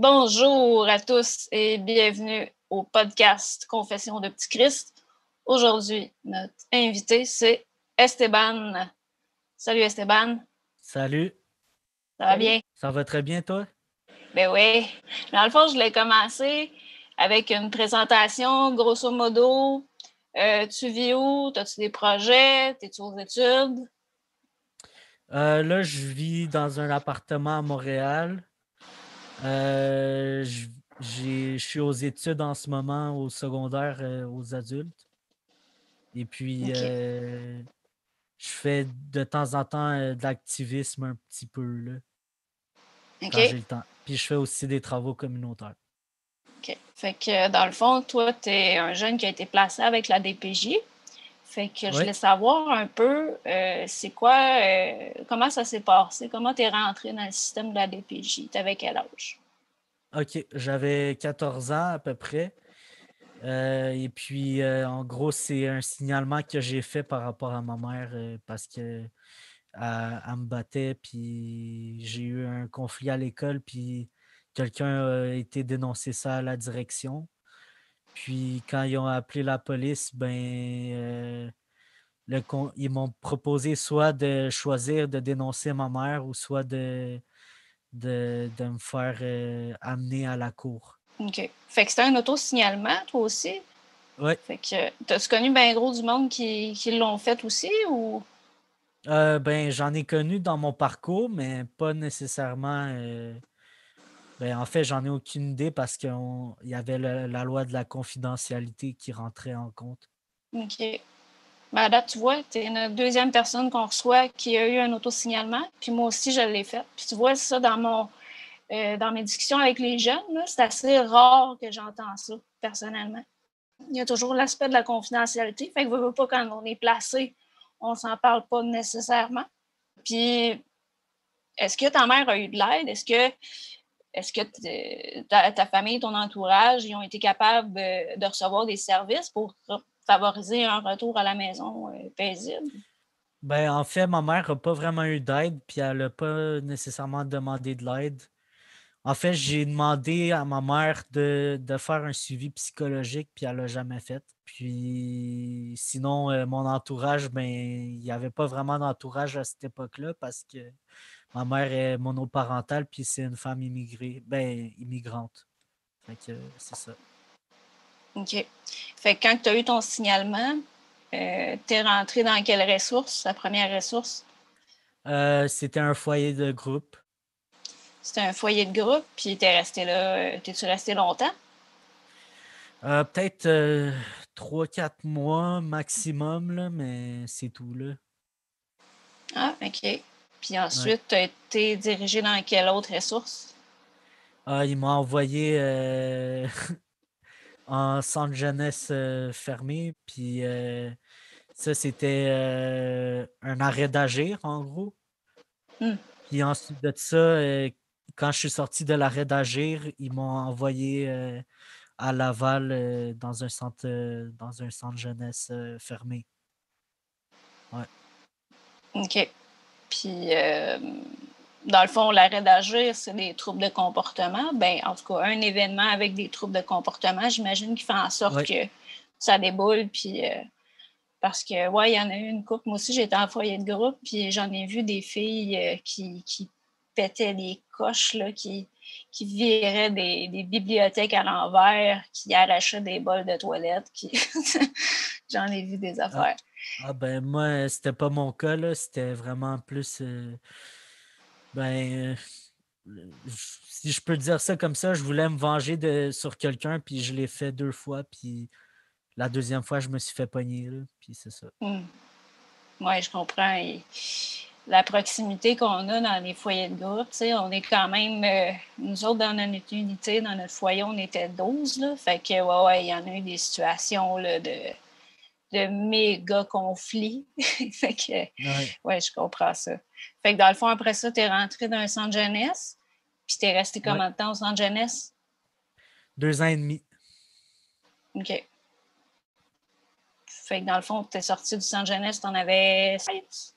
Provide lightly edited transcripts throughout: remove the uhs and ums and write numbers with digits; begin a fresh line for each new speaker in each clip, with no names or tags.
Bonjour à tous et bienvenue au podcast Confession de Petit Christ. Aujourd'hui, notre invité, c'est Esteban. Salut Esteban.
Salut,
Ça va bien?
ça va très bien toi?
Ben oui. Dans le fond, je voulais commencer avec une présentation, grosso modo. Tu vis où? As-tu des projets? T'es-tu aux études?
Là, je vis dans un appartement à Montréal. Je suis aux études en ce moment au secondaire aux adultes. Et puis,
OK.
je fais de temps en temps de l'activisme un petit peu là, quand
OK.
j'ai le temps. Puis, je fais aussi des travaux communautaires.
OK. Fait que dans le fond, toi, tu es un jeune qui a été placé avec la DPJ. Fait que je
Oui,
voulais savoir un peu, c'est quoi, comment ça s'est passé? Comment tu es rentré dans le système de la DPJ? T'avais quel âge?
ok, j'avais 14 ans à peu près. Et puis, en gros, c'est un signalement que j'ai fait par rapport à ma mère parce que elle me battait, puis j'ai eu un conflit à l'école, puis quelqu'un a été dénoncer ça à la direction. Puis quand ils ont appelé la police, ils m'ont proposé soit de choisir de dénoncer ma mère ou soit de me faire amener à la cour.
OK. Fait que c'était un autosignalement, toi aussi?
Oui.
Fait que t'as-tu connu bien gros du monde qui l'ont fait aussi ou?
J'en ai connu dans mon parcours, mais pas nécessairement. En fait, j'en ai aucune idée parce qu'il y avait la loi de la confidentialité qui rentrait en compte.
OK. Ben, à date, tu vois, t'es notre deuxième personne qu'on reçoit qui a eu un autosignalement, puis moi aussi, je l'ai fait. Puis tu vois, ça, dans mes discussions avec les jeunes, là, c'est assez rare que j'entends ça, personnellement. Il y a toujours l'aspect de la confidentialité. Fait que veux pas quand on est placé, on s'en parle pas nécessairement. Puis, est-ce que ta mère a eu de l'aide? Est-ce que ta famille, ton entourage, ils ont été capables de recevoir des services pour favoriser un retour à la maison paisible?
En fait, ma mère n'a pas vraiment eu d'aide, puis elle n'a pas nécessairement demandé de l'aide. En fait, j'ai demandé à ma mère de faire un suivi psychologique, puis elle l'a jamais fait. Puis sinon, mon entourage, il n'y avait pas vraiment d'entourage à cette époque-là parce que ma mère est monoparentale, puis c'est une femme immigrante. Fait que c'est ça.
OK. Fait que quand tu as eu ton signalement, tu es rentré dans quelle ressource, la première ressource?
C'était un foyer de groupe.
C'était un foyer de groupe, puis t'es resté là, t'es-tu resté longtemps?
Peut-être 3-4 mois maximum, là, mais c'est tout, là.
Ah, OK. Puis
Ouais.
ensuite, tu as été dirigé dans quelle autre ressource?
Ah, il m'a envoyé en centre jeunesse fermé, puis ça, c'était un arrêt d'agir, en gros.
Hmm.
Puis ensuite de ça, quand je suis sorti de l'arrêt d'agir, ils m'ont envoyé à Laval dans un centre jeunesse fermé. Ouais.
OK. Puis, dans le fond, l'arrêt d'agir, c'est des troubles de comportement. Ben, en tout cas, un événement avec des troubles de comportement, j'imagine qu'il fait en sorte
Ouais.
que ça déboule. Puis, parce que, ouais, il y en a eu une couple. Moi aussi, j'étais en foyer de groupe, puis j'en ai vu des filles qui pétaient des coches, là, qui viraient des bibliothèques à l'envers, qui arrachaient des bols de toilette. J'en ai vu des
Ah,
affaires.
moi, c'était pas mon cas, là. C'était vraiment plus. Ben, si je peux dire ça comme ça, je voulais me venger sur quelqu'un, puis je l'ai fait 2 fois, puis la deuxième fois, je me suis fait pogner, là, puis c'est ça.
Hmm. Oui, je comprends. Et la proximité qu'on a dans les foyers de groupe, tu sais, on est quand même, nous autres, dans notre unité, dans notre foyer, on était 12, là. Fait que, ouais, il y en a eu des situations, là, de méga conflits. Fait que,
Ouais,
ouais, je comprends ça. Fait que, dans le fond, après ça, tu es rentré dans un centre jeunesse, puis tu es resté
ouais.
combien de temps au centre jeunesse?
2 ans et demi.
OK. Fait que, dans le fond, tu es sorti du centre jeunesse, tu en avais 16?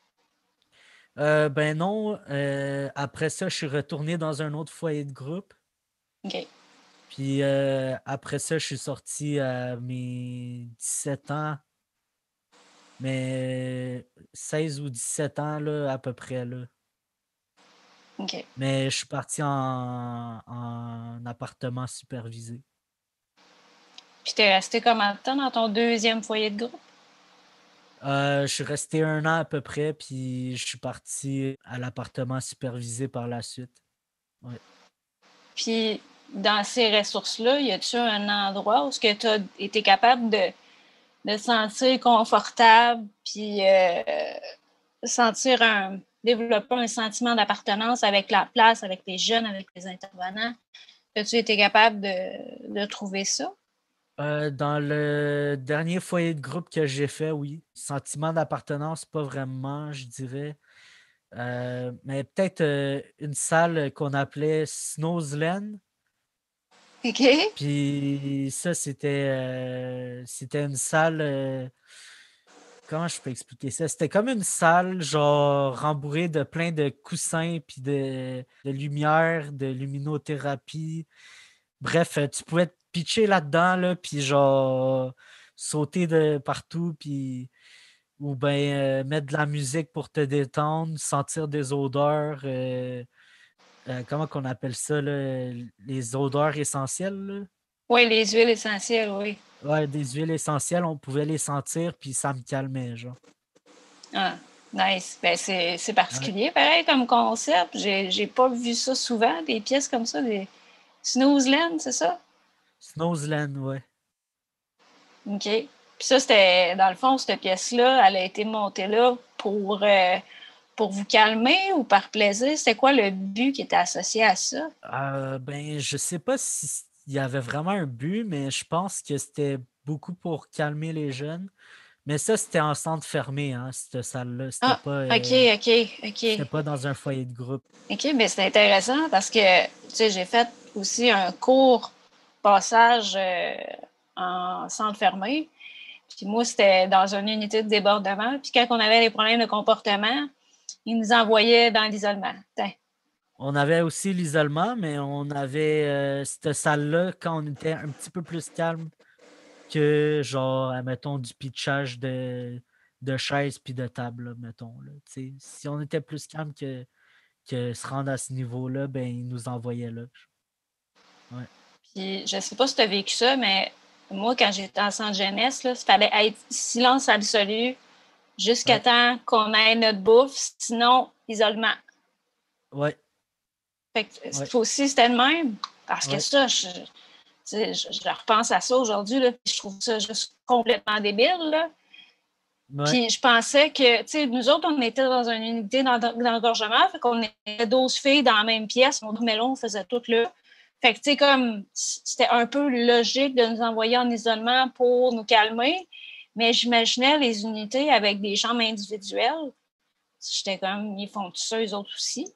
Ben non, après ça, je suis retourné dans un autre foyer de groupe.
OK.
Puis après ça, je suis sorti à mes 17 ans, mais 16 ou 17 ans, là, à peu près, là.
OK.
Mais je suis parti en appartement supervisé.
Puis t'es resté combien de temps dans ton deuxième foyer de groupe?
Je suis resté 1 an à peu près, puis je suis parti à l'appartement supervisé par la suite. Ouais.
Puis dans ces ressources-là, y a-tu un endroit où tu as été capable de te sentir confortable, puis développer un sentiment d'appartenance avec la place, avec les jeunes, avec les intervenants? As-tu été capable de trouver ça?
Dans le dernier foyer de groupe que j'ai fait, oui. Sentiment d'appartenance, pas vraiment, je dirais. Mais peut-être une salle qu'on appelait Snowsland.
OK.
Puis ça, c'était une salle. Comment je peux expliquer ça? C'était comme une salle, genre, rembourrée de plein de coussins, puis de lumière, de luminothérapie. Bref, tu pouvais te pitcher là-dedans, là, puis genre, sauter de partout, puis ou bien mettre de la musique pour te détendre, sentir des odeurs. Comment qu'on appelle ça, là? Les odeurs essentielles, là?
Oui, les huiles essentielles, oui.
Ouais, des huiles essentielles, on pouvait les sentir, puis ça me calmait, genre.
Ah, nice. Ben, c'est
Ouais.
particulier, pareil, comme concept. J'ai pas vu ça souvent, des pièces comme ça, des snoozeland, c'est ça?
Snowsland, ouais.
OK. Puis ça, c'était, dans le fond, cette pièce-là, elle a été montée là pour vous calmer ou par plaisir? C'était quoi le but qui était associé à ça?
Ben, je sais pas s'il y avait vraiment un but, mais je pense que c'était beaucoup pour calmer les jeunes. Mais ça, c'était en centre fermé, hein, cette salle-là.
Ah, OK, OK,
C'était
OK.
pas dans un foyer de groupe.
OK, mais c'est intéressant parce que, tu sais, j'ai fait aussi un court passage en centre fermé. Puis moi, c'était dans une unité de débordement. Puis quand on avait des problèmes de comportement, ils nous envoyaient dans l'isolement. Tain.
On avait aussi l'isolement, mais on avait cette salle-là quand on était un petit peu plus calme que, genre, admettons, du pitchage de chaises puis de tables, là, mettons. Là. Tu sais, si on était plus calme que se rendre à ce niveau-là, ben, ils nous envoyaient là. Ouais.
Puis je sais pas si tu as vécu ça, mais moi, quand j'étais en centre jeunesse, il fallait être silence absolu jusqu'à
Ouais.
temps qu'on ait notre bouffe, sinon isolement.
Ouais.
Fait que
Ouais.
ça aussi, c'était le même. Parce que
Ouais.
ça, je repense à ça aujourd'hui, là, puis je trouve ça juste complètement débile. Là.
Ouais.
Puis je pensais que, tu sais, nous autres, on était dans une unité d'engorgement, fait qu'on était 12 filles dans la même pièce, on dormait là, on faisait tout là. Fait que, tu sais, comme, c'était un peu logique de nous envoyer en isolement pour nous calmer, mais j'imaginais les unités avec des chambres individuelles. J'étais comme, ils font tout ça, eux autres aussi.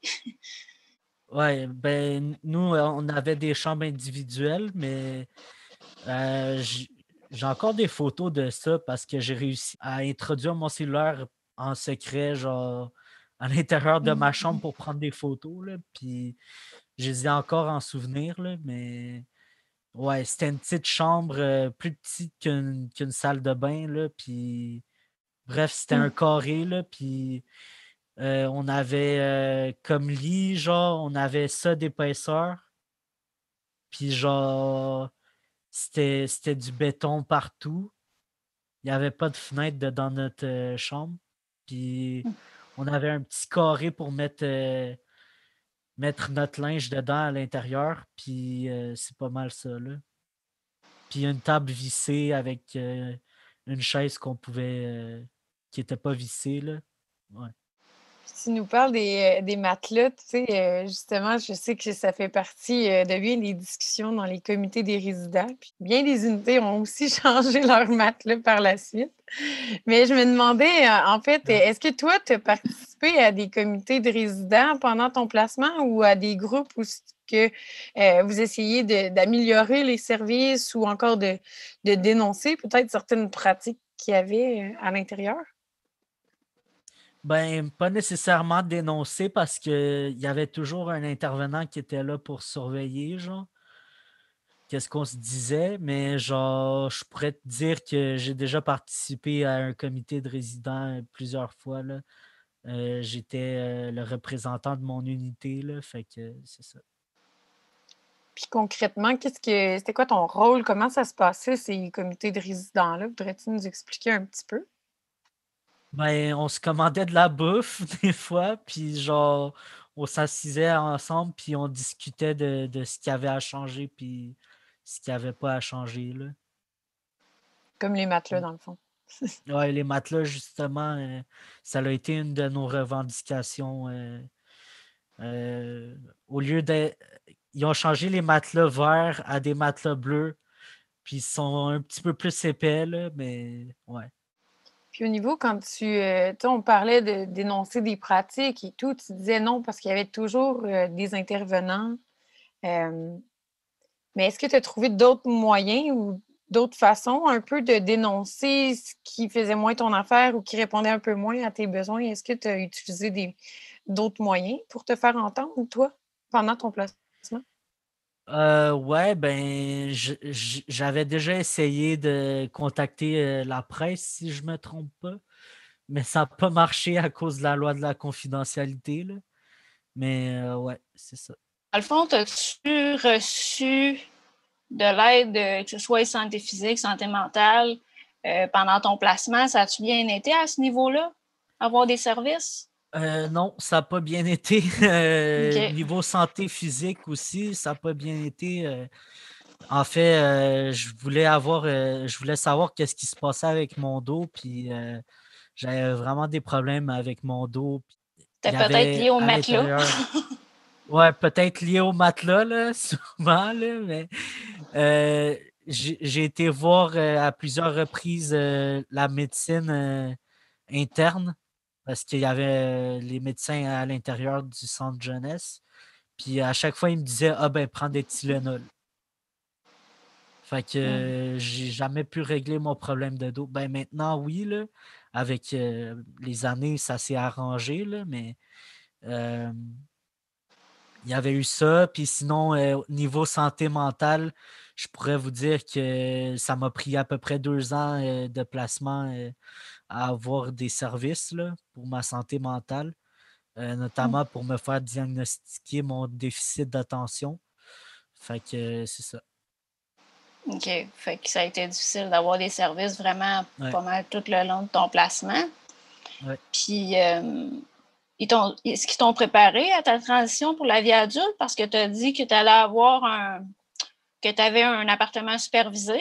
Ouais, ben nous, on avait des chambres individuelles, mais j'ai encore des photos de ça parce que j'ai réussi à introduire mon cellulaire en secret, genre à l'intérieur de ma chambre pour prendre des photos, là, puis je les ai encore en souvenir, là, mais ouais, c'était une petite chambre plus petite qu'une salle de bain, là, puis bref, c'était un carré, là, puis on avait comme lit, genre, on avait ça d'épaisseur. Puis genre, c'était du béton partout. Il n'y avait pas de fenêtre dans notre chambre. Puis on avait un petit carré pour mettre notre linge dedans à l'intérieur. Puis c'est pas mal ça, là. Puis une table vissée avec une chaise qui n'était pas vissée, là. Ouais.
Tu nous parles des matelas, tu sais, justement, je sais que ça fait partie de bien des discussions dans les comités des résidents. Puis bien des unités ont aussi changé leurs matelas par la suite. Mais je me demandais, en fait,
Ouais.
est-ce que toi, tu as participé à des comités de résidents pendant ton placement ou à des groupes où que, vous essayez d'améliorer les services ou encore de dénoncer peut-être certaines pratiques qu'il y avait à l'intérieur?
Ben, pas nécessairement dénoncer parce qu'il y avait toujours un intervenant qui était là pour surveiller, genre. qu'est-ce qu'on se disait, mais genre, je pourrais te dire que j'ai déjà participé à un comité de résidents plusieurs fois, là. J'étais le représentant de mon unité, là, fait que c'est ça.
Puis concrètement, c'était quoi ton rôle? Comment ça se passait, ces comités de résidents-là? Voudrais-tu nous expliquer un petit peu?
Ben, on se commandait de la bouffe des fois, puis genre, on s'assisait ensemble, puis on discutait de ce qu'il y avait à changer, puis ce qu'il n'y avait pas à changer, là.
Comme les matelas,
Mm.
dans le fond.
Ouais, les matelas, justement, ça a été une de nos revendications. Euh, au lieu de. Ils ont changé les matelas verts à des matelas bleus, puis ils sont un petit peu plus épais, là, mais ouais.
Puis au niveau, quand tu sais, on parlait de dénoncer des pratiques et tout, tu disais non parce qu'il y avait toujours des intervenants. Euh, mais est-ce que tu as trouvé d'autres moyens ou d'autres façons un peu de dénoncer ce qui faisait moins ton affaire ou qui répondait un peu moins à tes besoins? Est-ce que tu as utilisé d'autres moyens pour te faire entendre, toi, pendant ton placement?
Ouais, ben, j'avais déjà essayé de contacter la presse, si je me trompe pas, mais ça n'a pas marché à cause de la loi de la confidentialité, là. Mais ouais, c'est ça.
Dans le fond, as-tu reçu de l'aide, que ce soit santé physique, santé mentale, pendant ton placement? Ça a-tu bien été à ce niveau-là? Avoir des services?
Non, ça n'a pas bien été.
OK.
Niveau santé physique aussi, ça n'a pas bien été. En fait, je voulais savoir qu'est-ce qui se passait avec mon dos, puis j'avais vraiment des problèmes avec mon dos. Il y
C'était peut-être
avait
lié au
à
matelas.
l'intérieur, ouais, peut-être lié au matelas, là, souvent, là, mais j'ai été voir à plusieurs reprises la médecine interne parce qu'il y avait les médecins à l'intérieur du centre jeunesse. Puis à chaque fois, ils me disaient: ah ben, prends des Tylenol. Fait que j'ai jamais pu régler mon problème de dos. Ben maintenant, oui, là, avec les années, ça s'est arrangé, là, mais euh, il y avait eu ça. Puis sinon, au niveau santé mentale, je pourrais vous dire que ça m'a pris à peu près 2 ans de placement à avoir des services là, pour ma santé mentale, notamment pour me faire diagnostiquer mon déficit d'attention. Fait que c'est ça.
OK. Fait que ça a été difficile d'avoir des services vraiment
Ouais,
pas mal tout le long de ton placement.
ouais.
Puis, est-ce qu'ils t'ont préparé à ta transition pour la vie adulte? Parce que tu as dit que tu allais avoir que tu avais un appartement supervisé.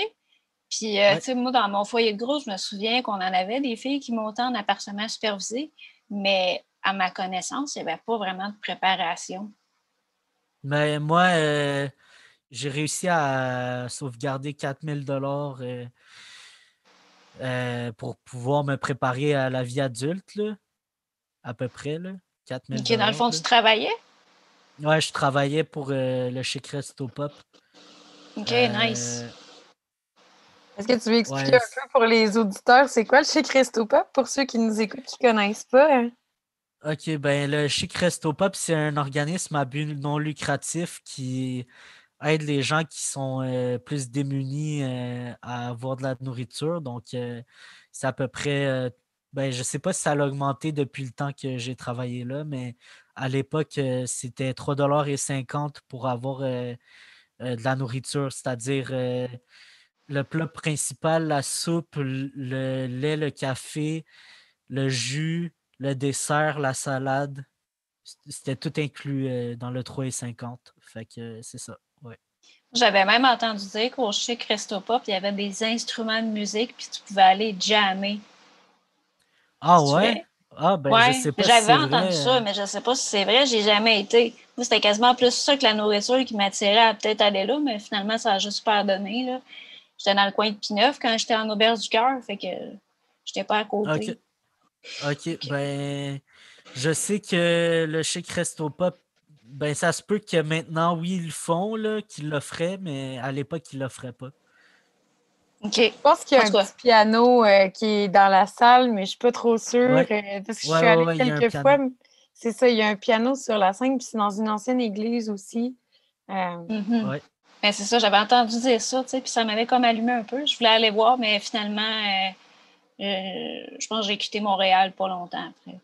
Puis, tu sais, moi, dans mon foyer de groupe, je me souviens qu'on en avait des filles qui montaient en appartement supervisé, mais à ma connaissance, il n'y avait pas vraiment de préparation.
Mais moi, j'ai réussi à sauvegarder 4000 $ pour pouvoir me préparer à la vie adulte, là, à peu près, là, 4000
OK, dans le fond,
là.
tu travaillais?
Ouais, je travaillais pour le Chic Resto Pop.
OK, nice.
Euh,
Est-ce que tu veux expliquer
ouais,
un peu pour les auditeurs, c'est quoi le Chic Resto Pop pour ceux qui nous écoutent qui ne connaissent pas? Hein?
ok, ben le Chic Resto Pop, c'est un organisme à but non lucratif qui aide les gens qui sont plus démunis à avoir de la nourriture. Donc, c'est à peu près, ben, je ne sais pas si ça a augmenté depuis le temps que j'ai travaillé là, mais à l'époque, c'était 3,50 $ pour avoir de la nourriture, c'est-à-dire le plat principal, la soupe, le lait, le café, le jus, le dessert, la salade. C'était tout inclus dans le 3,50 $. Fait que c'est ça. Ouais.
J'avais même entendu dire qu'au Chic Resto Pop, il y avait des instruments de musique, puis tu pouvais aller jammer.
Ah
C'est
ouais?
vrai?
Ah ben je
Ouais,
sais pas si
j'avais
c'est
entendu
vrai.
ça, mais je sais pas si c'est vrai. J'ai jamais été. Moi, c'était quasiment plus ça que la nourriture qui m'attirait à peut-être aller là, mais finalement, ça a juste pas donné, là. J'étais dans le coin de Pineuf quand j'étais en auberge du cœur, fait que j'étais pas à
Ok,
côté.
ok. Ben je sais que le Chic Resto Pop, ben ça se peut que maintenant, oui, ils le font, là, qu'ils l'offraient, mais à l'époque, ils l'offraient pas.
OK.
Je pense qu'il y a
En
un
tout cas,
petit piano qui est dans la salle, mais je ne suis pas trop sûre
Ouais,
parce que je
ouais,
suis
ouais,
allée
ouais, il y a un
quelques fois.
piano.
C'est ça, il y a un piano sur la scène, puis c'est dans une ancienne église aussi. Euh,
mhm.
Ouais.
Ben, c'est ça, j'avais entendu dire ça, tu sais, puis ça m'avait comme allumé un peu. Je voulais aller voir, mais finalement, je pense que j'ai quitté Montréal pas longtemps après.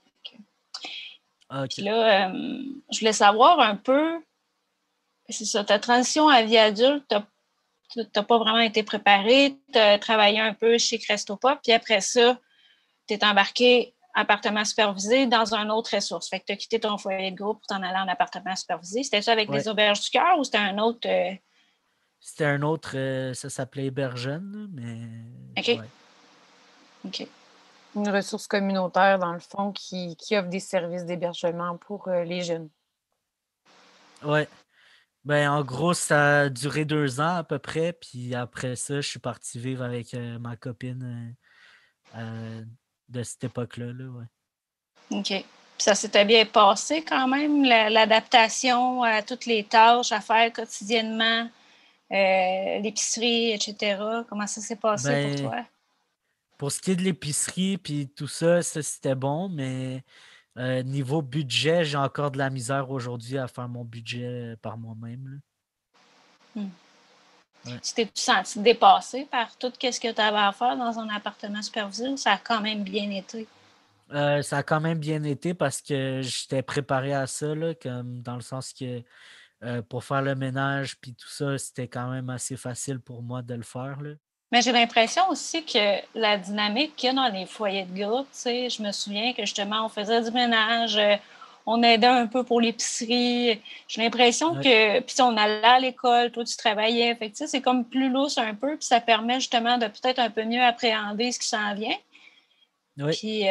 Puis
OK.
là, je voulais savoir un peu, c'est ça, ta transition à vie adulte, t'as pas vraiment été préparé, tu as travaillé un peu chez Crestopop, puis après ça, tu es embarqué appartement supervisé dans un autre ressource. Fait que tu as quitté ton foyer de groupe pour t'en aller en appartement supervisé. C'était ça avec
Ouais.
les auberges du cœur ou c'était un autre?
C'était un autre, ça s'appelait Hébergène, là, mais
OK.
ouais.
OK.
Une ressource communautaire, dans le fond, qui offre des services d'hébergement pour les jeunes.
Ouais. Ben, en gros, ça a duré 2 ans à peu près, puis après ça, je suis parti vivre avec ma copine de cette époque-là, là, ouais.
OK. Puis ça s'était bien passé quand même, l'adaptation à toutes les tâches à faire quotidiennement, l'épicerie, etc. Comment ça s'est passé pour
Ben,
toi?
pour ce qui est de l'épicerie puis tout ça, c'était bon, mais niveau budget, j'ai encore de la misère aujourd'hui à faire mon budget par moi-même, là.
Hmm.
Ouais.
Tu t'es senti dépassé par tout ce que tu avais à faire dans un appartement supervisé ou ça a quand même bien été?
Ça a quand même bien été parce que j'étais préparé à ça, là, comme dans le sens que pour faire le ménage puis tout ça, c'était quand même assez facile pour moi de le faire, là.
Mais j'ai l'impression aussi que la dynamique qu'il y a dans les foyers de groupe, tu sais, je me souviens que justement, on faisait du ménage, on aidait un peu pour l'épicerie. J'ai l'impression
Ouais.
que, puis on allait à l'école, toi tu travaillais, fait que tu sais, c'est comme plus lousse un peu, puis ça permet justement de peut-être un peu mieux appréhender ce qui s'en vient.
Oui.
Puis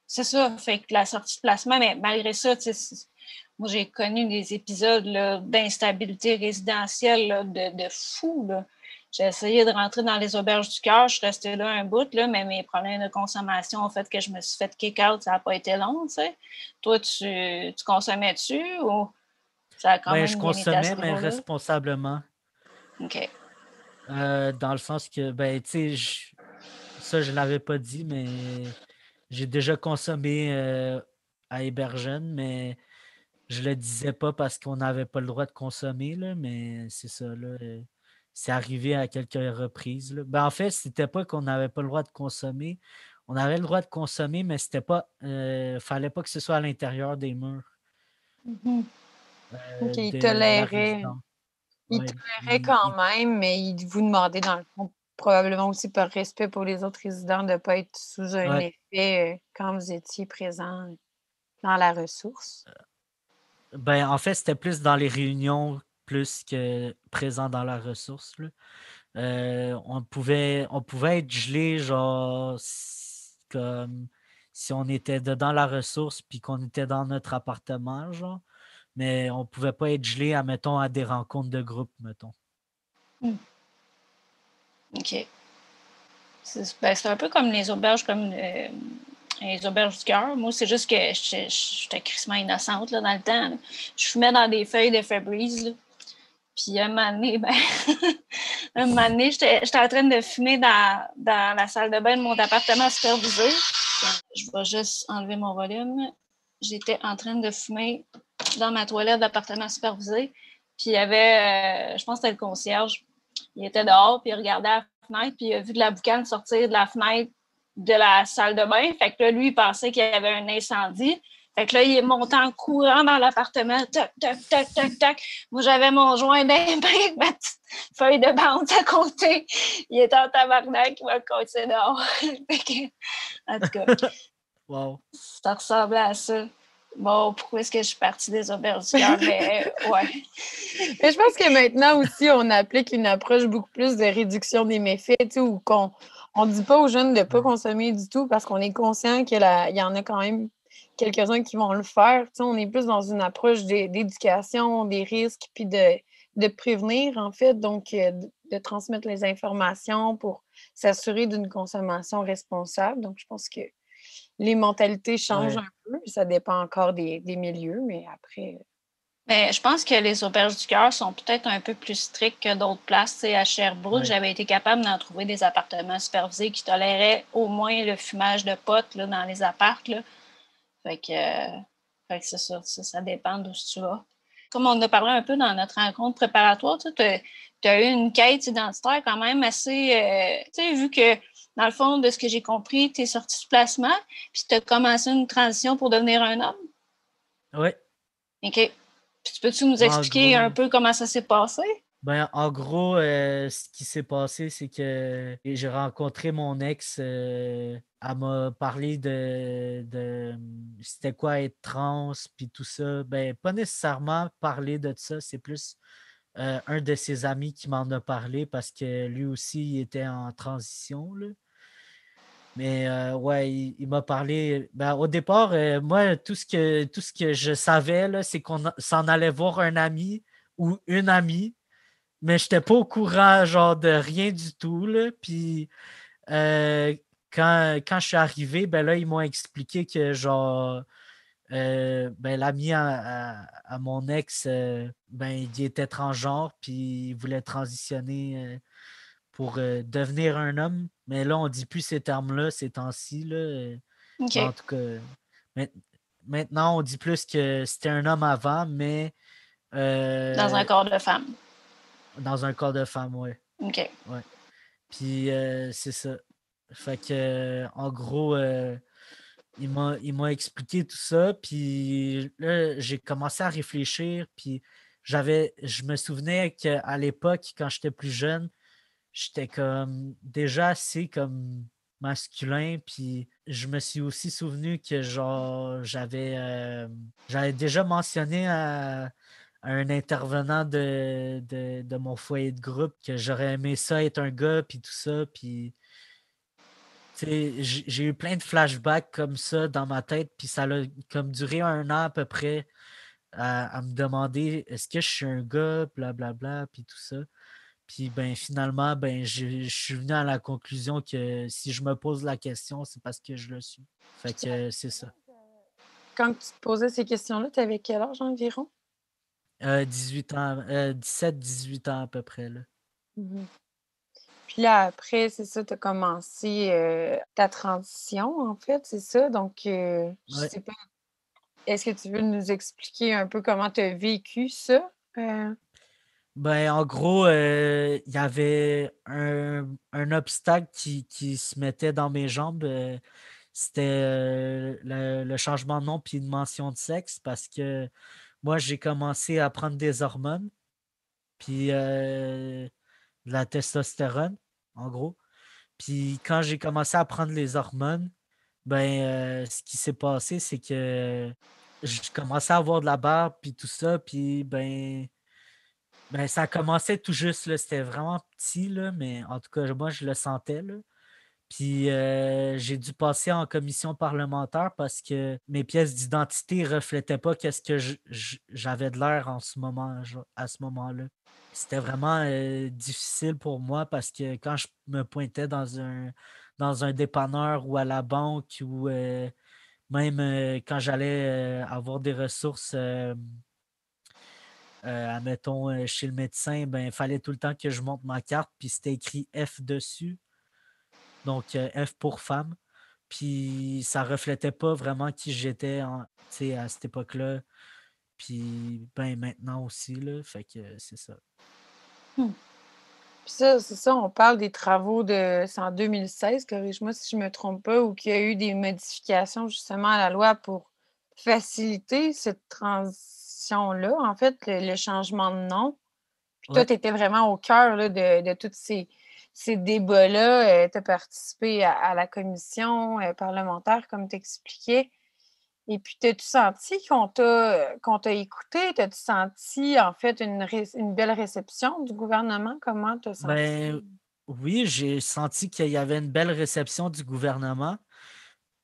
c'est ça, fait que la sortie de placement, mais malgré ça, tu sais, moi j'ai connu des épisodes là, d'instabilité résidentielle là, de fou, là. J'ai essayé de rentrer dans les auberges du cœur, je suis restée là un bout, là, mais mes problèmes de consommation ont fait que je me suis fait kick-out, ça n'a pas été long, tu sais. Toi, tu consommais-tu ou ça a quand
Ben, je
même bien été à ce
consommais, mais
niveau-là?
responsablement.
OK.
Dans le sens que, ben, tu sais, ça, je ne l'avais pas dit, mais j'ai déjà consommé à Hébergène, mais je le disais pas parce qu'on n'avait pas le droit de consommer, là, mais c'est ça, là. C'est arrivé à quelques reprises, là. Ben, en fait, c'était pas qu'on n'avait pas le droit de consommer. On avait le droit de consommer, mais c'était pas. Fallait pas que ce soit à l'intérieur des murs
OK, il
de la
tolérait.
résidence.
Il
Ouais.
tolérait quand même, mais il vous demandait, dans le fond, probablement aussi par respect pour les autres résidents, de ne pas être sous un
Ouais.
effet quand vous étiez présent dans la ressource.
Ben, en fait, c'était plus dans les réunions plus que présent dans la ressource, là. On pouvait être gelé, genre, comme si on était dedans la ressource puis qu'on était dans notre appartement, genre. Mais on pouvait pas être gelé, admettons, à des rencontres de groupe, mettons.
OK. C'est un peu comme les auberges, comme les auberges du cœur. Moi, c'est juste que j'étais crissement innocente là, dans le temps, là. Je fumais dans des feuilles de Febreze, là. Puis un moment donné, ben, un moment donné, j'étais en train de fumer dans la salle de bain de mon appartement supervisé. Je vais juste enlever mon volume. J'étais en train de fumer dans ma toilette d'appartement supervisé. Puis il y avait, je pense que c'était le concierge. Il était dehors, puis il regardait à la fenêtre, puis il a vu de la boucane sortir de la fenêtre de la salle de bain. Fait que là, lui, il pensait qu'il y avait un incendie. Fait que là, il est monté en courant dans l'appartement. Tac, tac, tac, tac, tac. Moi, j'avais mon joint d'un bain avec ma petite feuille de bande à côté. Il était en tabarnak, il m'a coaché dehors. Fait que, en tout cas,
Wow.
ça ressemblait à ça. Bon, pourquoi est-ce que je suis partie des auberges du cœur? Mais ouais.
Mais je pense que maintenant aussi, on applique une approche beaucoup plus de réduction des méfaits, tu sais, où on ne dit pas aux jeunes de ne pas consommer du tout parce qu'on est conscient qu'il y en a quand même quelques-uns qui vont le faire. Tu sais, on est plus dans une approche d'éducation, des risques, puis de prévenir, en fait, donc de transmettre les informations pour s'assurer d'une consommation responsable. Donc, je pense que les mentalités changent
Ouais.
un peu. Ça dépend encore des milieux, mais après.
Mais je pense que les auberges du cœur sont peut-être un peu plus strictes que d'autres places. Tu sais, à Sherbrooke,
Ouais.
j'avais été capable d'en trouver des appartements supervisés qui toléraient au moins le fumage de potes là, dans les apparts, là. Fait que c'est ça, ça dépend d'où tu vas. comme on a parlé un peu dans notre rencontre préparatoire, tu as eu une quête identitaire quand même assez, tu sais, vu que dans le fond, de ce que j'ai compris, tu es sorti du placement, puis tu as commencé une transition pour devenir un homme.
Oui.
OK. Puis peux-tu nous
En
expliquer un
gros,
peu comment ça s'est passé?
en gros, ce qui s'est passé, c'est que j'ai rencontré mon ex. Elle m'a parlé de c'était quoi être trans, puis tout ça. Ben, pas nécessairement parler de ça, c'est plus un de ses amis qui m'en a parlé parce que lui aussi, il était en transition, là. Mais ouais, il m'a parlé. Ben, au départ, moi, tout ce que je savais, là, c'est qu'on s'en allait voir un ami ou une amie, mais je n'étais pas au courant genre de rien du tout. Là. Puis euh, quand je suis arrivé, ben là, ils m'ont expliqué que genre ben, l'ami à mon ex, ben, il était transgenre, puis il voulait transitionner pour devenir un homme. Mais là, on ne dit plus ces termes-là ces temps-ci. Là.
OK.
Ben, en tout cas, maintenant, on dit plus que c'était un homme avant, mais
Dans un corps de femme.
dans un corps de femme, oui.
OK.
Ouais. Puis c'est ça. Fait que, en gros, il m'a expliqué tout ça. Puis là, j'ai commencé à réfléchir. Puis je me souvenais qu'à l'époque, quand j'étais plus jeune, j'étais comme déjà assez comme masculin. Puis je me suis aussi souvenu que genre j'avais déjà mentionné à un intervenant de mon foyer de groupe que j'aurais aimé ça être un gars puis tout ça. Puis tu sais, j'ai eu plein de flashbacks comme ça dans ma tête. Puis ça a comme duré 1 an à peu près à me demander est-ce que je suis un gars, blablabla, puis tout ça. Puis ben finalement, ben je suis venu à la conclusion que si je me pose la question, c'est parce que je le suis. Fait que c'est ça.
Quand tu te posais ces questions-là, tu avais quel âge environ?
18 ans, 17-18 ans à peu près. Là.
Mhm. Puis là, après, c'est ça, tu as commencé ta transition, en fait, c'est ça. Donc, je
Ouais.
sais pas, est-ce que tu veux nous expliquer un peu comment tu as vécu ça?
Ben, en gros, il y avait un obstacle qui se mettait dans mes jambes. C'était le changement de nom puis une mention de sexe parce que moi, j'ai commencé à prendre des hormones puis de la testostérone, en gros. Puis quand j'ai commencé à prendre les hormones, ben, ce qui s'est passé, c'est que je commençais à avoir de la barbe puis tout ça, puis ben, ça commençait tout juste, là. C'était vraiment petit, là, mais en tout cas, moi, je le sentais, là. Puis j'ai dû passer en commission parlementaire parce que mes pièces d'identité ne reflétaient pas qu'est-ce que j'avais de l'air en ce moment, à ce moment-là. C'était vraiment difficile pour moi parce que quand je me pointais dans un dépanneur ou à la banque ou même quand j'allais avoir des ressources admettons, chez le médecin, ben, il fallait tout le temps que je monte ma carte, puis c'était écrit F dessus. Donc, F pour femme. Puis, ça reflétait pas vraiment qui j'étais à cette époque-là. Puis, ben, maintenant aussi, là. Fait que c'est ça.
Puis ça, c'est ça, on parle des travaux c'est en 2016, corrige-moi si je me trompe pas, où il y a eu des modifications justement à la loi pour faciliter cette transition-là, en fait, le changement de nom. Puis toi,
Ouais.
tu étais vraiment au cœur là, de tous ces débats-là. Tu as participé à la commission parlementaire, comme tu expliquais. Et puis, t'as-tu senti qu'on t'a écouté? T'as-tu senti, en fait, une belle réception du gouvernement? Comment t'as senti ça?
Ben, oui, j'ai senti qu'il y avait une belle réception du gouvernement.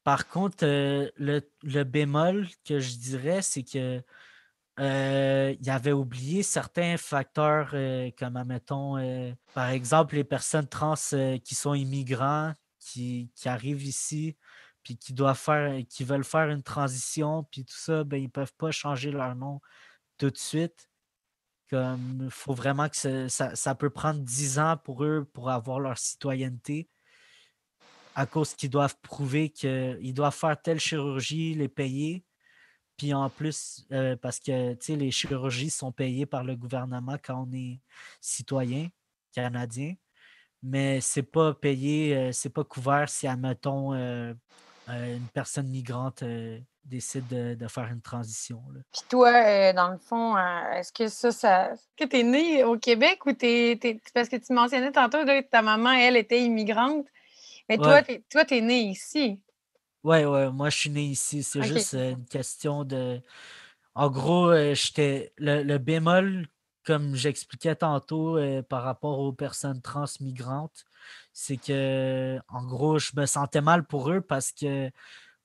Par contre, le bémol que je dirais, c'est que il avait oublié certains facteurs comme, admettons, par exemple, les personnes trans qui sont immigrants, qui arrivent ici, puis qui veulent faire une transition, puis tout ça, ben, ils ne peuvent pas changer leur nom tout de suite. Comme, il faut vraiment que ça peut prendre 10 ans pour eux pour avoir leur citoyenneté à cause qu'ils doivent prouver qu'ils doivent faire telle chirurgie, les payer. Puis en plus, parce que les chirurgies sont payées par le gouvernement quand on est citoyen canadien, mais c'est pas payé, c'est pas couvert si, admettons, une personne migrante décide de faire une transition. Là.
Puis toi, dans le fond, est-ce que est-ce que tu es né au Québec ou parce que tu mentionnais tantôt là, que ta maman, elle, était immigrante, mais toi,
Ouais,
t'es né ici.
ouais, moi je suis né ici. C'est
OK,
juste
c'est ça.
une question de. En gros, j'étais le bémol, comme j'expliquais tantôt par rapport aux personnes transmigrantes, c'est que en gros, je me sentais mal pour eux parce que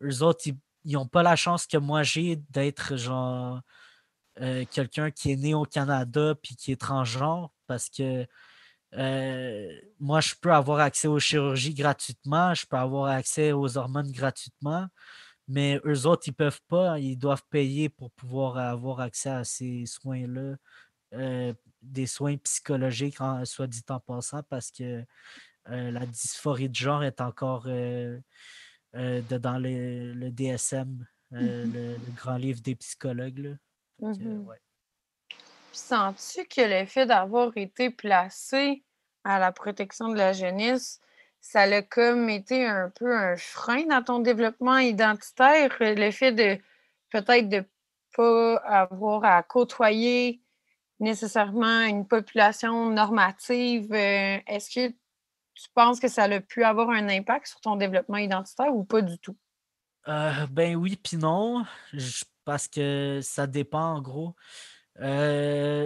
eux autres, ils n'ont pas la chance que moi j'ai d'être genre quelqu'un qui est né au Canada puis qui est transgenre parce que moi, je peux avoir accès aux chirurgies gratuitement, je peux avoir accès aux hormones gratuitement, mais eux autres, ils ne peuvent pas, ils doivent payer pour pouvoir avoir accès à ces soins-là, des soins psychologiques, soit dit en passant, parce que la dysphorie de genre est encore dans le DSM,
Mhm.
le grand livre des psychologues. Là. Fait que,
Mhm.
ouais.
Puis sens-tu que le fait d'avoir été placé à la protection de la jeunesse, ça l'a comme été un peu un frein dans ton développement identitaire, le fait de peut-être de pas avoir à côtoyer nécessairement une population normative, est-ce que tu penses que ça a pu avoir un impact sur ton développement identitaire ou pas du tout?
Ben oui, puis non, parce que ça dépend en gros.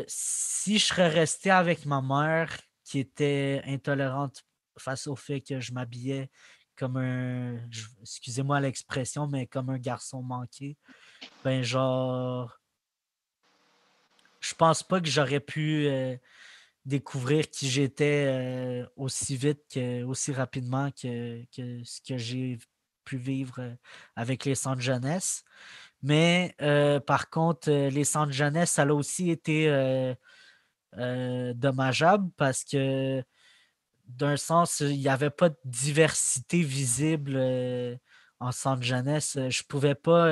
Si je serais resté avec ma mère qui était intolérante face au fait que je m'habillais comme excusez-moi l'expression, mais comme un garçon manqué, ben genre, je pense pas que j'aurais pu découvrir qui j'étais aussi vite, aussi rapidement que ce que j'ai pu vivre avec les centres jeunesse. Mais par contre, les centres jeunesse, ça a aussi été dommageable parce que d'un sens, il n'y avait pas de diversité visible en centre jeunesse. Je pouvais pas,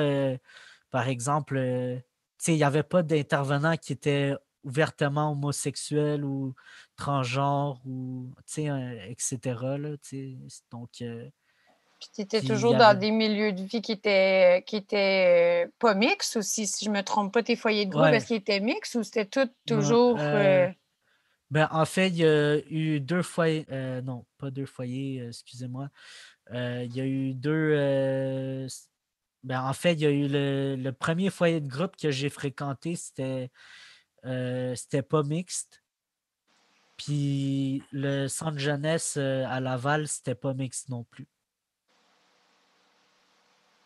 par exemple, tu sais, il n'y avait pas d'intervenants qui étaient ouvertement homosexuels ou transgenres ou tu sais, etc. Là, tu sais. Donc,
Puis tu étais
puis il y
toujours dans
avait.
des milieux de vie qui étaient pas mixtes aussi, si je me trompe pas, tes foyers de groupe, est-ce
Ouais.
qu'ils étaient mixtes ou c'était tout
Non,
toujours
ben, en fait, il y a eu deux foyers. Non, pas deux foyers, excusez-moi. Il y a eu deux. Ben, en fait, il y a eu le premier foyer de groupe que j'ai fréquenté, c'était pas mixte. Puis le centre jeunesse à Laval, c'était pas mixte non plus.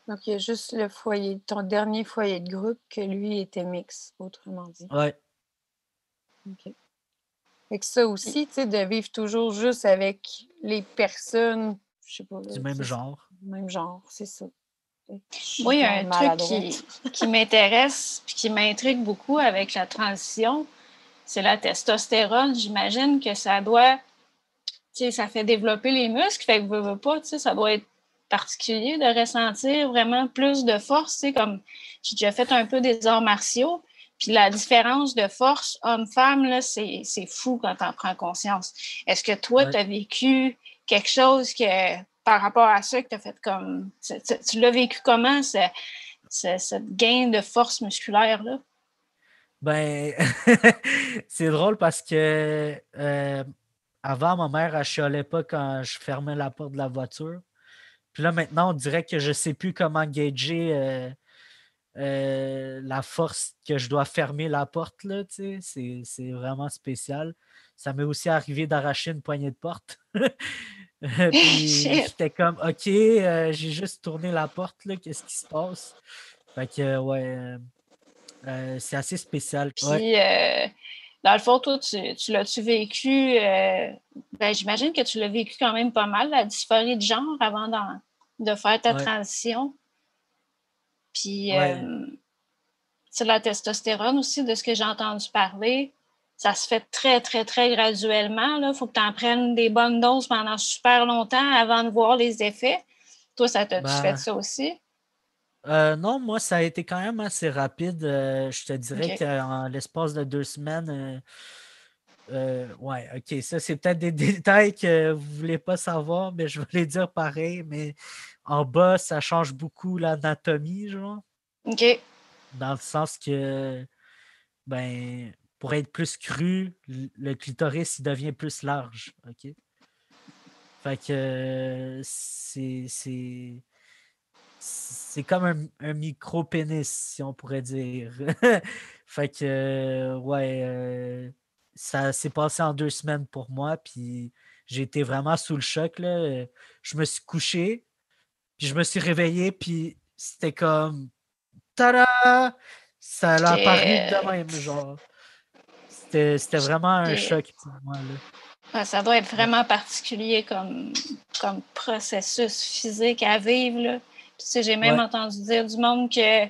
donc il y a juste le foyer, ton dernier foyer de groupe que lui était mixte, autrement dit.
Ouais,
OK. Fait que ça
Puis,
aussi, tu sais, de vivre toujours juste avec les personnes, je sais pas, là,
du
tu
même
sais,
genre.
même genre, c'est ça. Je
moi,
suis
il y a un truc
maladroite.
qui m'intéresse et qui m'intrigue beaucoup avec la transition, c'est la testostérone. J'imagine que ça doit, tu sais, ça fait développer les muscles, fait que veux pas, tu sais, ça doit être particulier de ressentir vraiment plus de force, tu sais, comme j'ai déjà fait un peu des arts martiaux, puis la différence de force homme-femme, là, c'est fou quand t'en prends conscience. Est-ce que toi,
Ouais.
tu as vécu quelque chose que, par rapport à ça, que tu as fait comme, tu l'as vécu comment, cette gain de force musculaire-là?
Ben, c'est drôle parce que avant, ma mère, elle chialait pas quand je fermais la porte de la voiture. Puis là, maintenant, on dirait que je ne sais plus comment gager la force que je dois fermer la porte. Là, tu sais. C'est vraiment spécial. Ça m'est aussi arrivé d'arracher une poignée de porte. Puis
Shit!
j'étais comme, OK, j'ai juste tourné la porte. Là, qu'est-ce qui se passe? Fait que, ouais, c'est assez spécial. Ouais,
Puis, dans le fond, toi, tu l'as-tu vécu? Ben, j'imagine que tu l'as vécu quand même pas mal, la dysphorie de genre, avant de faire ta
ouais,
transition. Puis,
ouais.
la testostérone aussi, de ce que j'ai entendu parler, ça se fait très, très, très graduellement. Il faut que tu en prennes des bonnes doses pendant super longtemps avant de voir les effets. Toi, ça t'a-tu fait
Ben,
ça aussi?
Non, moi, ça a été quand même assez rapide. Je te dirais
OK.
qu'en l'espace de 2 semaines, ouais, ok, ça, c'est peut-être des détails que vous ne voulez pas savoir, mais je vais les dire pareil. Mais en bas, ça change beaucoup l'anatomie, genre,
OK.
dans le sens que, ben, pour être plus cru, le clitoris, il devient plus large, ok? Fait que c'est comme un micro-pénis, si on pourrait dire. Fait que, ouais, ça s'est passé en 2 semaines pour moi, puis j'ai été vraiment sous le choc, là. Je me suis couché, puis je me suis réveillé, puis c'était comme, tada! Ça a apparu de
OK.
même, genre. C'était vraiment un
OK.
choc pour moi, là.
Ouais, ça doit être
Ouais,
vraiment particulier comme processus physique à vivre, là. Puis, tu sais, j'ai même
ouais,
entendu dire du monde que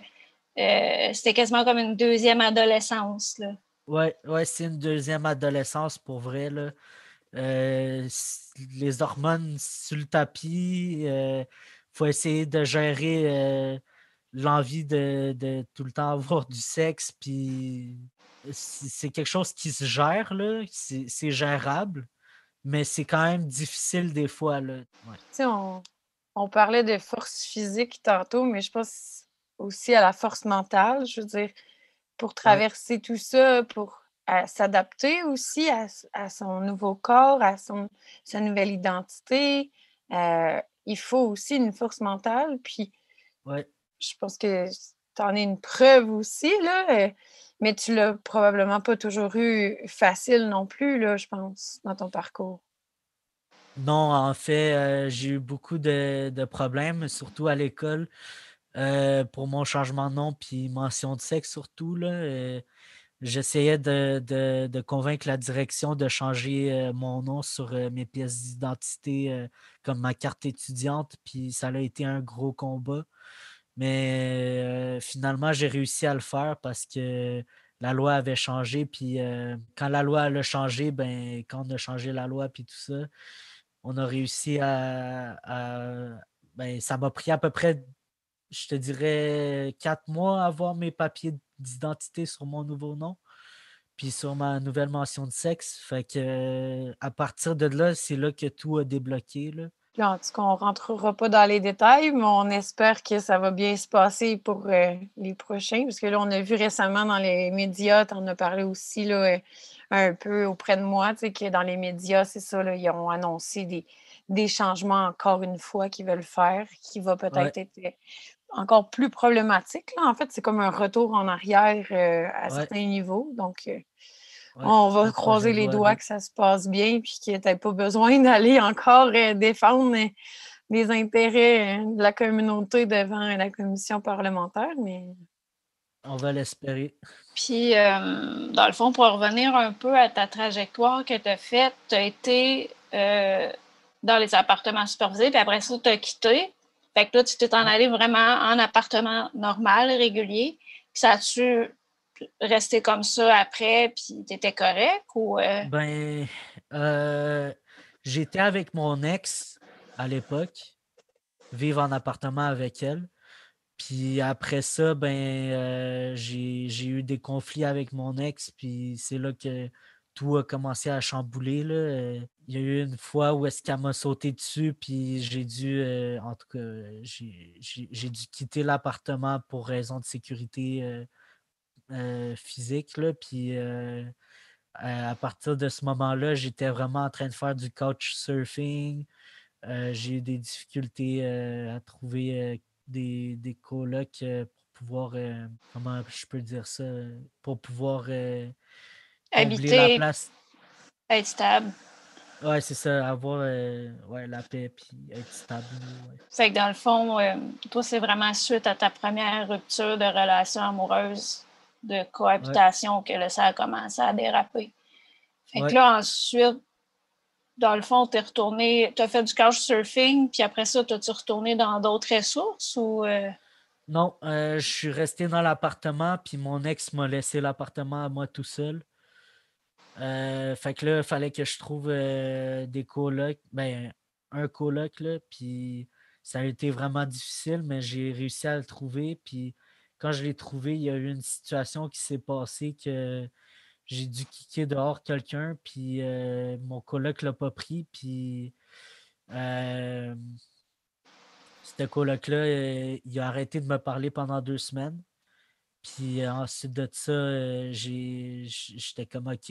c'était quasiment comme une deuxième adolescence, là.
ouais, ouais, c'est une deuxième adolescence pour vrai, là. Les hormones sur le tapis. Faut essayer de gérer l'envie de tout le temps avoir du sexe. Puis c'est quelque chose qui se gère, là. C'est gérable, mais c'est quand même difficile des fois, là. Ouais.
Tu sais, on parlait de force physique tantôt, mais je pense aussi à la force mentale. Je veux dire, pour
Ouais.
traverser tout ça, pour s'adapter aussi à son nouveau corps, sa nouvelle identité, il faut aussi une force mentale. Puis
Ouais.
je pense que tu en es une preuve aussi, là, mais tu l'as probablement pas toujours eu facile non plus, là, je pense, dans ton parcours.
Non, en fait, j'ai eu beaucoup de problèmes, surtout à l'école, pour mon changement de nom puis mention de sexe surtout, là. J'essayais de convaincre la direction de changer mon nom sur mes pièces d'identité comme ma carte étudiante, puis ça a été un gros combat. Mais finalement, j'ai réussi à le faire parce que la loi avait changé, puis quand la loi a changé, ben, quand on a changé la loi, puis tout ça, on a réussi ben, ça m'a pris à peu près, je te dirais, 4 mois à avoir mes papiers d'identité sur mon nouveau nom puis sur ma nouvelle mention de sexe. Fait que à partir de là, c'est là que tout a débloqué, là.
Puis en tout cas, on rentrera pas dans les détails, mais on espère que ça va bien se passer pour les prochains. Parce que là, on a vu récemment dans les médias, tu en as parlé aussi là, un peu auprès de moi, tu sais, que dans les médias, c'est ça, là, ils ont annoncé des changements encore une fois qu'ils veulent faire, qui va
Ouais,
peut-être être encore plus problématique. Là. En fait, c'est comme un retour en arrière à
ouais,
certains niveaux. Donc,
ouais.
on va
Le projet
croiser
de
les
loi
doigts
D.
que ça se passe bien, puis que tu pas besoin d'aller encore défendre les intérêts de la communauté devant la commission parlementaire. Mais
On va l'espérer.
Puis, dans le fond, pour revenir un peu à ta trajectoire que tu as faite, tu as été dans les appartements supervisés, puis après ça, tu as quitté. Fait que là, tu t'es en
Ouais.
allé vraiment en appartement normal, régulier. Puis ça a-tu resté comme ça après, puis tu étais correct ou.
Ben, euh, j'étais avec mon ex à l'époque, vivre en appartement avec elle. Puis après ça, ben, j'ai eu des conflits avec mon ex, puis c'est là que tout a commencé à chambouler, là. Il y a eu une fois où est-ce qu'elle m'a sauté dessus, puis j'ai dû, en tout cas, j'ai dû quitter l'appartement pour raison de sécurité physique, là. Puis à partir de ce moment-là, j'étais vraiment en train de faire du couchsurfing. J'ai eu des difficultés à trouver des colocs pour pouvoir, comment je peux dire ça, pour pouvoir combler la
Habiter,
place.
être stable.
Ouais, c'est ça, avoir ouais, la paix puis être stable, là, ouais.
Fait que dans le fond, toi, c'est vraiment suite à ta première rupture de relation amoureuse, de
Ouais,
cohabitation, que là, ça a commencé à déraper. Fait que
ouais.
là, ensuite, dans le fond, t'es retourné, t'as fait du couchsurfing, puis après ça, t'as-tu retourné dans d'autres ressources ou.
Non, je suis resté dans l'appartement, puis mon ex m'a laissé l'appartement à moi tout seul. Fait que là, il fallait que je trouve des colocs, ben, un coloc, là, puis Ça a été vraiment difficile, mais j'ai réussi à le trouver. Puis quand je l'ai trouvé, il y a eu une situation qui s'est passée que j'ai dû kicker dehors quelqu'un, puis mon coloc l'a pas pris. Puis euh, ce coloc-là, il a arrêté de me parler pendant 2 semaines. Puis ensuite de ça, j'étais comme OK,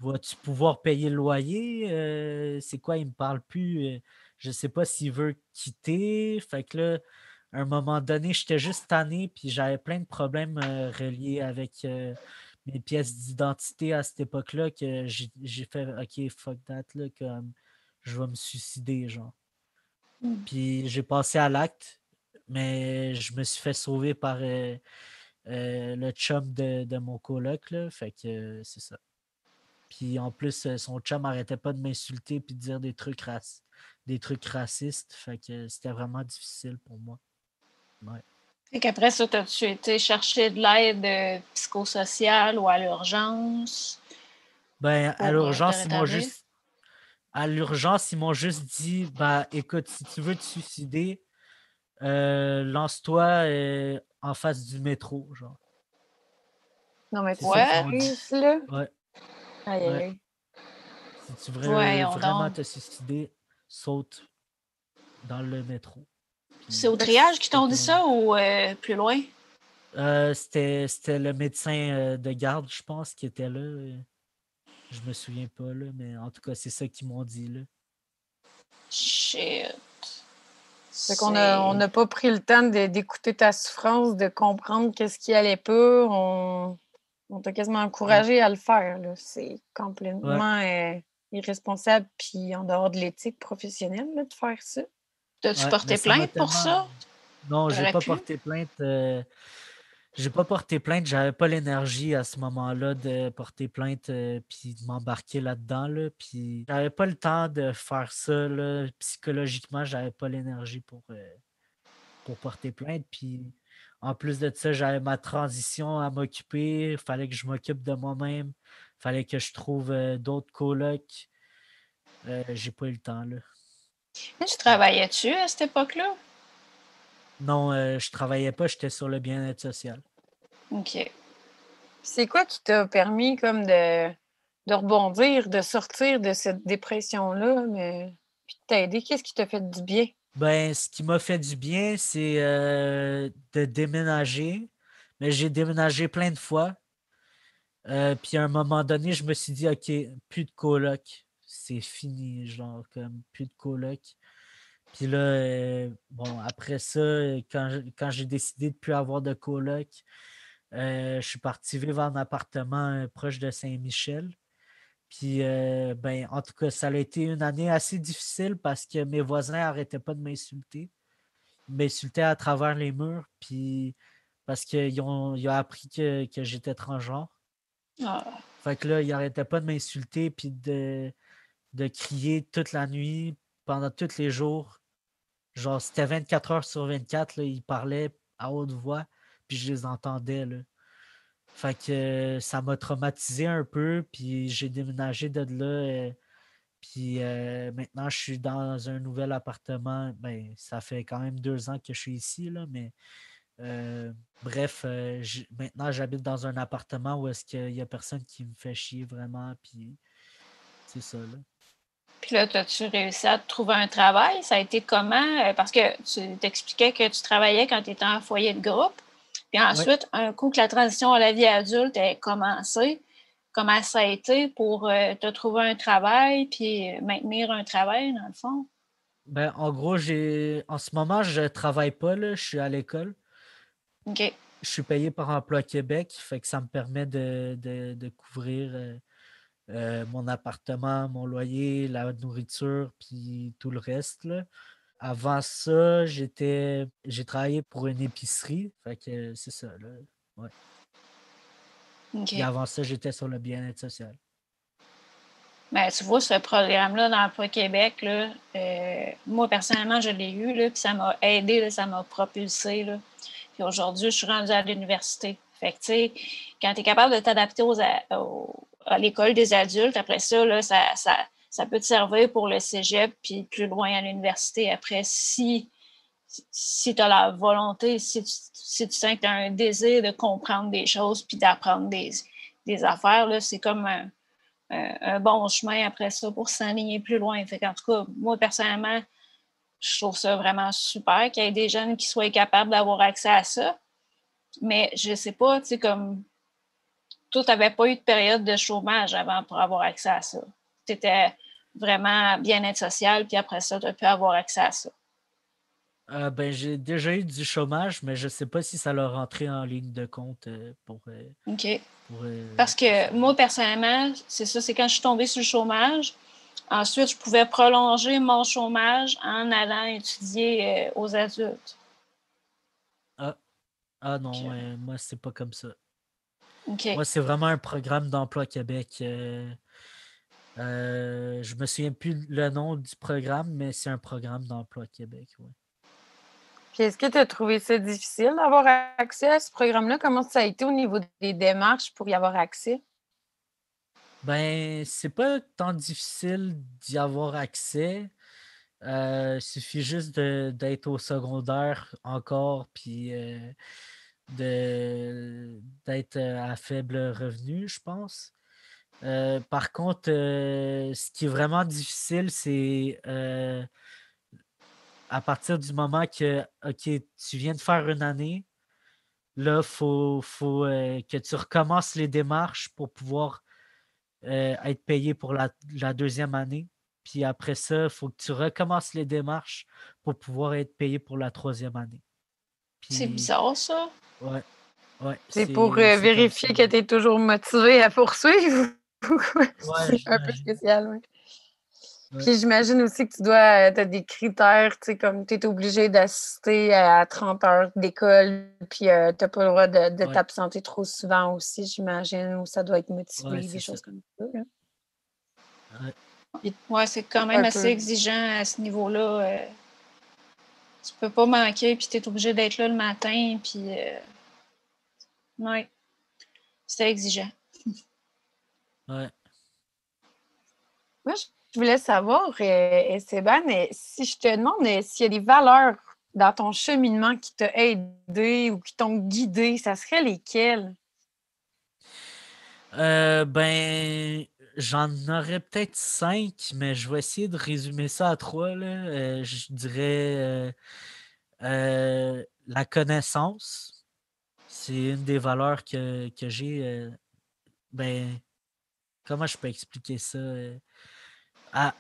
vas-tu pouvoir payer le loyer? C'est quoi, il me parle plus. Je sais pas s'il veut quitter. Fait que là, à un moment donné, j'étais juste tanné, puis j'avais plein de problèmes reliés avec mes pièces d'identité à cette époque-là que j'ai fait OK, fuck that, là, comme je vais me suicider, genre.
Mm.
Puis j'ai passé à l'acte, mais je me suis fait sauver par le chum de mon coloc, là. Fait que c'est ça. Puis en plus, son chum n'arrêtait pas de m'insulter puis de dire des trucs racistes. Fait que c'était vraiment difficile pour moi. Ouais.
Fait qu'après ça, as-tu été chercher de l'aide psychosociale ou à l'urgence
Ben,
pour te rétablir?
à l'urgence, ils m'ont juste dit, bah écoute, si tu veux te suicider, lance-toi en face du métro, genre.
Non, mais
C'est
tu
ça
sais,
qu'ils
Ouais,
m'ont dit.
là.
Ouais,
Aïe, aïe,
ouais.
aïe.
Si tu veux
voyons
vraiment
donc.
te suicider, saute dans le métro.
C'est
Puis
au
Fait que
triage qui
c'est ça
t'ont
qu'ils
dit
m'ont dit.
ça ou plus loin?
C'était le médecin de garde, je pense, qui était là. Je me souviens pas, là, mais en tout cas, c'est ça qu'ils m'ont dit, là.
Shit.
Fait qu'on a, on
C'est.
n'a pas pris le temps d'écouter ta souffrance, de comprendre qu'est-ce qui allait pas. On t'a quasiment
Ouais,
encouragé à le faire, là. C'est
ouais.
complètement irresponsable puis en dehors de l'éthique professionnelle, là, de faire ça.
T'as-tu
Ouais, mais
porté
ça m'a
plainte pour
tellement.
ça?
Non, j'ai
T'aurais
pas
pu?
porté plainte. J'ai pas porté plainte. J'avais pas l'énergie à ce moment-là de porter plainte puis de m'embarquer là-dedans. Là, puis j'avais pas le temps de faire ça. Là. Psychologiquement, j'avais pas l'énergie pour porter plainte. Puis en plus de ça, j'avais ma transition à m'occuper. Il fallait que je m'occupe de moi-même. Il fallait que je trouve d'autres colocs. J'ai pas eu le temps, là.
Tu travaillais-tu à cette époque-là?
Non, je travaillais pas, j'étais sur le bien-être social.
OK.
C'est quoi qui t'a permis comme de rebondir, de sortir de cette dépression-là, mais puis de t'aider? Qu'est-ce qui t'a fait du bien?
Ben, ce qui m'a fait du bien, c'est de déménager. Mais j'ai déménagé plein de fois. Puis à un moment donné, je me suis dit, OK, plus de coloc. C'est fini, genre, comme plus de coloc. Puis là, bon, après ça, quand j'ai décidé de ne plus avoir de coloc, je suis parti vivre en appartement proche de Saint-Michel. Puis, ben, en tout cas, ça a été une année assez difficile parce que mes voisins n'arrêtaient pas de m'insulter. Ils m'insultaient à travers les murs, puis parce ils ont appris que j'étais transgenre.
Ah.
Fait que là, ils n'arrêtaient pas de m'insulter, puis de crier toute la nuit, pendant tous les jours. Genre, c'était 24 heures sur 24, là, ils parlaient à haute voix, puis je les entendais, là. Fait que ça m'a traumatisé un peu, puis j'ai déménagé de là. Puis maintenant, je suis dans un nouvel appartement. Ben, ça fait quand même 2 ans que je suis ici, là, mais bref, maintenant, j'habite dans un appartement où est-ce qu'il y a personne qui me fait chier vraiment, puis c'est ça, là.
Puis là, as-tu réussi à te trouver un travail? Ça a été comment? Parce que tu t'expliquais que tu travaillais quand tu étais en foyer de groupe. Puis
Ouais.
ensuite, un coup que la transition à la vie adulte a commencé, comment ça a été pour te trouver un travail puis maintenir un travail, dans le fond?
Ben, en gros, en ce moment, je travaille pas, là, je suis à l'école.
OK.
Je suis payé par Emploi Québec, fait que ça me permet de couvrir mon appartement, mon loyer, la nourriture, puis tout le reste, là. Avant ça, j'ai travaillé pour une épicerie, fait que c'est ça, là. Ouais. Puis
OK.
avant ça, j'étais sur le bien-être social.
Ben, tu vois, ce programme-là d'Emploi Québec, là, moi, personnellement, je l'ai eu, là, puis ça m'a aidé, là, ça m'a propulsé. Là. Puis aujourd'hui, je suis rendue à l'université. Fait que, tu sais, quand tu es capable de t'adapter à l'école des adultes, après ça, là, ça ça peut te servir pour le cégep, puis plus loin à l'université. Après, si tu as la volonté, si tu sens que tu as un désir de comprendre des choses puis d'apprendre des affaires, là, c'est comme un bon chemin après ça pour s'aligner plus loin. Fait qu'en tout cas, moi, personnellement, je trouve ça vraiment super qu'il y ait des jeunes qui soient capables d'avoir accès à ça. Mais je sais pas, tu sais, comme toi, tu n'avais pas eu de période de chômage avant pour avoir accès à ça. Tu étais vraiment bien-être social, puis après ça, tu as pu avoir accès à ça.
Ben, j'ai déjà eu du chômage, mais je sais pas si ça l'a rentré en ligne de compte
OK.
pour
Parce
ça.
que moi, personnellement, c'est ça, c'est quand je suis tombée sur le chômage. Ensuite, je pouvais prolonger mon chômage en allant étudier aux adultes.
Ah non,
OK.
moi, c'est pas comme ça.
OK.
Moi, c'est vraiment un programme d'emploi Québec. Je me souviens plus le nom du programme, mais c'est un programme d'emploi Québec, ouais.
Puis est-ce que tu as trouvé ça difficile d'avoir accès à ce programme-là? Comment ça a été au niveau des démarches pour y avoir accès?
Ben, c'est pas tant difficile d'y avoir accès. Il suffit juste d'être au secondaire encore, puis d'être à faible revenu, je pense. Par contre, ce qui est vraiment difficile, c'est à partir du moment que, OK, tu viens de faire une année, là, faut que tu recommences les démarches pour pouvoir être payé pour la deuxième année. Puis après ça, il faut que tu recommences les démarches pour pouvoir être payé pour la troisième année.
C'est
Puis,
bizarre, ça.
ouais, ouais,
C'est pour
c'est comme ça.
vérifier que tu es toujours motivé à poursuivre ou quoi?
Ouais,
C'est un peu
j'imagine.
spécial, oui.
Ouais.
Puis j'imagine aussi que tu dois, as des critères, tu sais, comme tu es obligé d'assister à 30 heures d'école, puis tu n'as pas le droit de
Ouais,
t'absenter trop souvent aussi, j'imagine, ou ça doit être
ouais,
motivé, des
c'est ça.
choses comme ça, là.
Ouais.
Ouais, c'est quand même
Un
assez
peu.
exigeant à ce niveau-là. Tu peux pas manquer, puis tu es obligé d'être là le matin, puis ouais, c'était exigeant.
Ouais.
Moi, je voulais savoir, Esteban, si je te demande s'il y a des valeurs dans ton cheminement qui t'ont aidé ou qui t'ont guidé, ça serait lesquelles?
Ben, j'en aurais peut-être 5, mais je vais essayer de résumer ça à 3, là. Je dirais la connaissance. C'est une des valeurs que j'ai. Ben, comment je peux expliquer ça?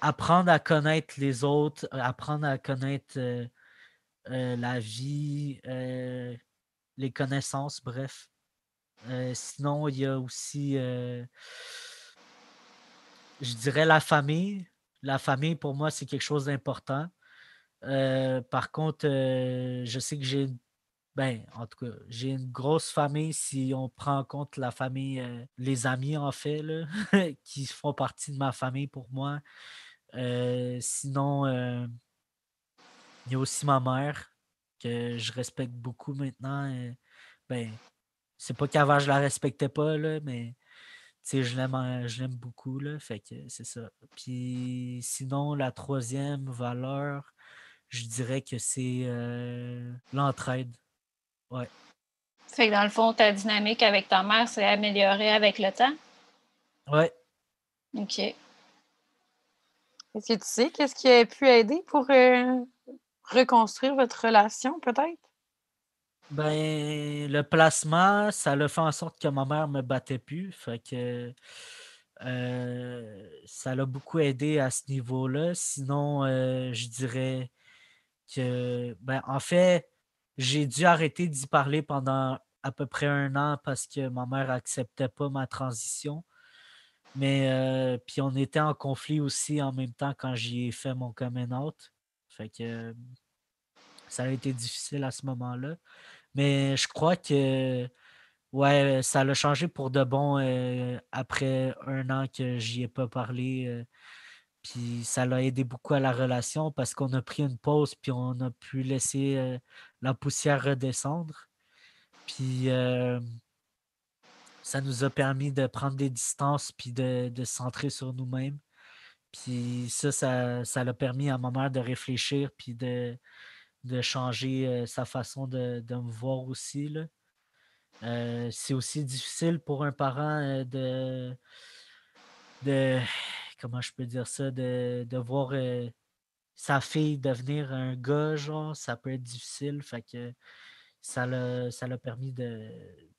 Apprendre à connaître les autres, apprendre à connaître la vie, les connaissances, bref. Sinon, il y a aussi, je dirais la famille. La famille, pour moi, c'est quelque chose d'important. Par contre, je sais que ben, en tout cas, j'ai une grosse famille si on prend en compte la famille, les amis en fait, là, qui font partie de ma famille pour moi. Sinon, il y a aussi ma mère que je respecte beaucoup maintenant. Ben, c'est pas qu'avant je la respectais pas, là, mais tu sais, je l'aime beaucoup, là, fait que c'est ça. Puis sinon, la troisième valeur, je dirais que c'est l'entraide. Ouais.
Fait que dans le fond, ta dynamique avec ta mère s'est améliorée avec le temps.
Ouais.
OK.
Est-ce que tu sais qu'est-ce qui a pu aider pour reconstruire votre relation, peut-être?
Ben, le placement, ça l'a fait en sorte que ma mère me battait plus. Fait que ça l'a beaucoup aidé à ce niveau-là. Sinon, je dirais que, ben, en fait, j'ai dû arrêter d'y parler pendant à peu près un an parce que ma mère acceptait pas ma transition. Mais puis on était en conflit aussi en même temps quand j'y ai fait mon coming out. Fait que ça a été difficile à ce moment-là. Mais je crois que ouais, ça l'a changé pour de bon après un an que j'y ai pas parlé. Puis ça l'a aidé beaucoup à la relation parce qu'on a pris une pause puis on a pu laisser la poussière redescendre. Puis ça nous a permis de prendre des distances puis de se centrer sur nous-mêmes. Puis ça l'a permis à ma mère de réfléchir puis de changer sa façon de me voir aussi, là. C'est aussi difficile pour un parent de comment je peux dire ça, de voir sa fille devenir un gars, genre, ça peut être difficile. Fait que ça l'a permis de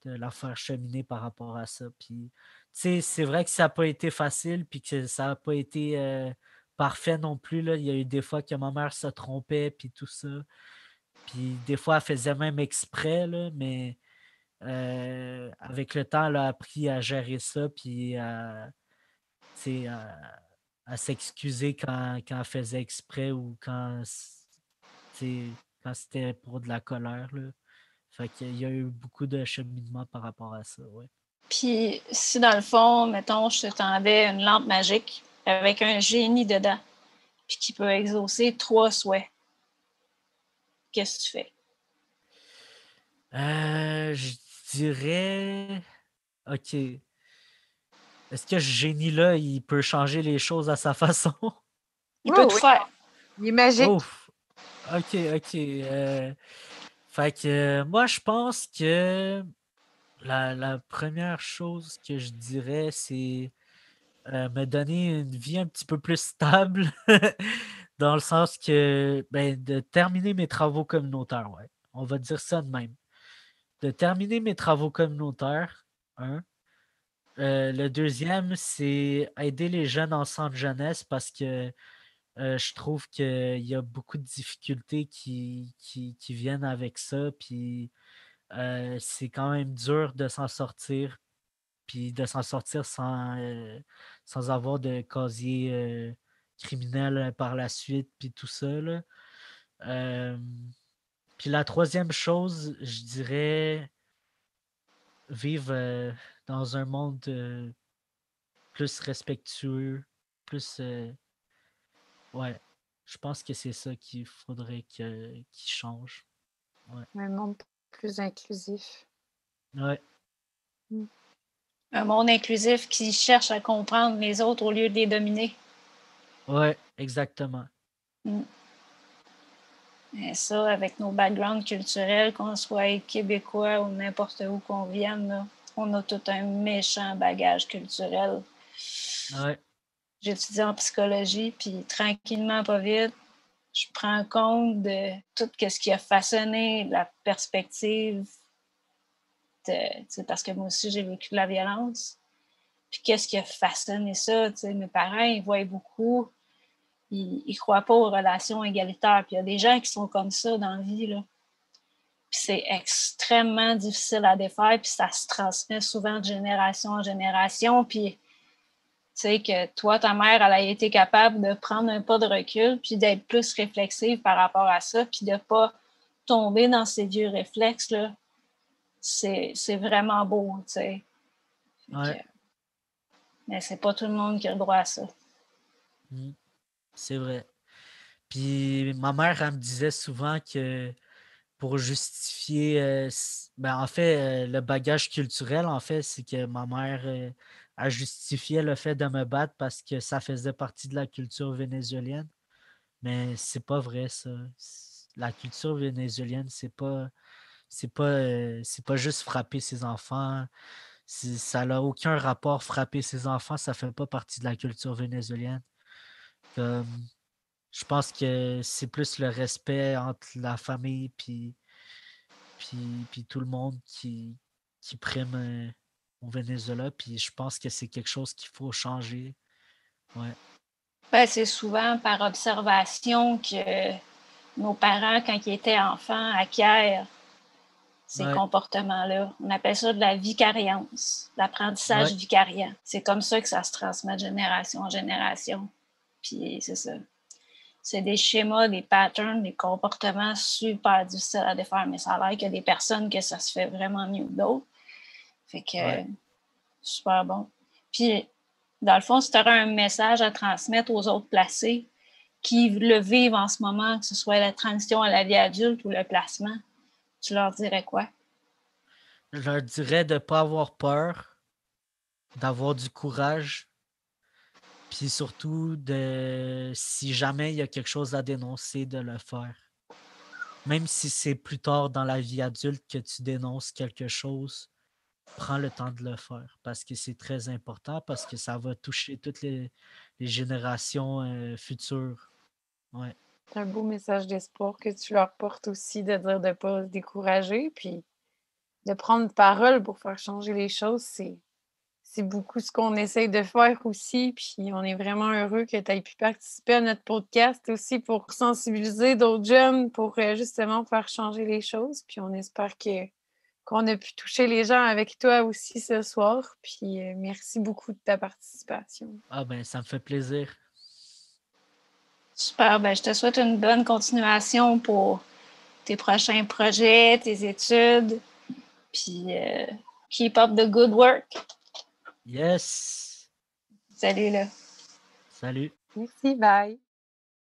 la faire cheminer par rapport à ça. Puis, tu sais, c'est vrai que ça n'a pas été facile, puis que ça n'a pas été parfait non plus, là. Il y a eu des fois que ma mère se trompait, puis tout ça. Puis des fois, elle faisait même exprès, là, mais avec le temps, elle a appris à gérer ça, puis tu sais, à s'excuser quand elle faisait exprès ou tu sais, quand c'était pour de la colère, là. Fait qu'il y a eu beaucoup de cheminement par rapport à ça, ouais.
Puis si dans le fond, mettons, je te tendais une lampe magique avec un génie dedans, puis qui peut exaucer 3 souhaits, qu'est-ce que tu fais?
Je dirais. OK. Est-ce que ce génie-là, il peut changer les choses à sa façon?
Il peut tout
oui,
faire.
il est magique.
Ouf! OK, OK. Fait que moi, je pense que la première chose que je dirais, c'est me donner une vie un petit peu plus stable, dans le sens que de terminer mes travaux communautaires, ouais. On va dire ça de même. De terminer mes travaux communautaires, un. Le deuxième, c'est aider les jeunes en centre jeunesse parce que je trouve qu'il y a beaucoup de difficultés qui viennent avec ça. Puis c'est quand même dur de s'en sortir. Puis de s'en sortir sans avoir de casier criminel par la suite. Puis tout ça, là. Euh, puis la troisième chose, je dirais vivre dans un monde plus respectueux, plus. Ouais, je pense que c'est ça qu'il faudrait qu'il change. Ouais.
Un monde plus inclusif.
Ouais,
Un monde inclusif qui cherche à comprendre les autres au lieu de les dominer.
ouais, exactement.
Et ça, avec nos backgrounds culturels, qu'on soit québécois ou n'importe où qu'on vienne, là, on a tout un méchant bagage culturel.
Ouais,
J'étudie en psychologie, puis tranquillement, pas vite, je prends compte de tout ce qui a façonné la perspective, parce que moi aussi, j'ai vécu de la violence. Puis qu'est-ce qui a façonné ça? Mes parents, ils voient beaucoup, ils ne croient pas aux relations égalitaires. Puis il y a des gens qui sont comme ça dans la vie, là. Puis c'est extrêmement difficile à défaire, puis ça se transmet souvent de génération en génération. Puis, tu sais, que toi, ta mère, elle a été capable de prendre un pas de recul, puis d'être plus réflexive par rapport à ça, puis de ne pas tomber dans ces vieux réflexes-là. C'est vraiment beau, tu sais.
ouais.
Mais c'est pas tout le monde qui a le droit à ça.
C'est vrai. Puis ma mère, elle me disait souvent que pour justifier, en fait, le bagage culturel, en fait, c'est que ma mère a justifié le fait de me battre parce que ça faisait partie de la culture vénézuélienne. Mais c'est pas vrai, ça. La culture vénézuélienne, c'est pas juste frapper ses enfants. Ça n'a aucun rapport frapper ses enfants, ça fait pas partie de la culture vénézuélienne. Comme, je pense que c'est plus le respect entre la famille puis tout le monde qui prime au Venezuela. Puis je pense que c'est quelque chose qu'il faut changer. Ouais.
Ben, c'est souvent par observation que nos parents, quand ils étaient enfants, acquièrent ces
Ouais.
comportements-là. On appelle ça de la vicariance, l'apprentissage
Ouais.
vicariant. C'est comme ça que ça se transmet de génération en génération. Puis c'est ça. C'est des schémas, des patterns, des comportements super difficiles à défaire, mais ça a l'air qu'il y a des personnes que ça se fait vraiment mieux que d'autres. Fait que
Ouais.
super bon. Puis, dans le fond, si tu aurais un message à transmettre aux autres placés qui le vivent en ce moment, que ce soit la transition à la vie adulte ou le placement, tu leur dirais quoi?
Je leur dirais de ne pas avoir peur, d'avoir du courage, Puis surtout, si jamais il y a quelque chose à dénoncer, de le faire. Même si c'est plus tard dans la vie adulte que tu dénonces quelque chose, prends le temps de le faire parce que c'est très important, parce que ça va toucher toutes les générations futures. Ouais.
C'est un beau message d'espoir que tu leur portes aussi, de dire de ne pas se décourager, puis de prendre parole pour faire changer les choses. C'est beaucoup ce qu'on essaye de faire aussi. Puis on est vraiment heureux que tu aies pu participer à notre podcast aussi pour sensibiliser d'autres jeunes, pour justement faire changer les choses. Puis on espère qu'on a pu toucher les gens avec toi aussi ce soir. Puis merci beaucoup de ta participation.
Ah ben, ça me fait plaisir.
Super, ben, je te souhaite une bonne continuation pour tes prochains projets, tes études, puis keep up the good work.
Yes!
Salut là.
Salut!
Merci, bye!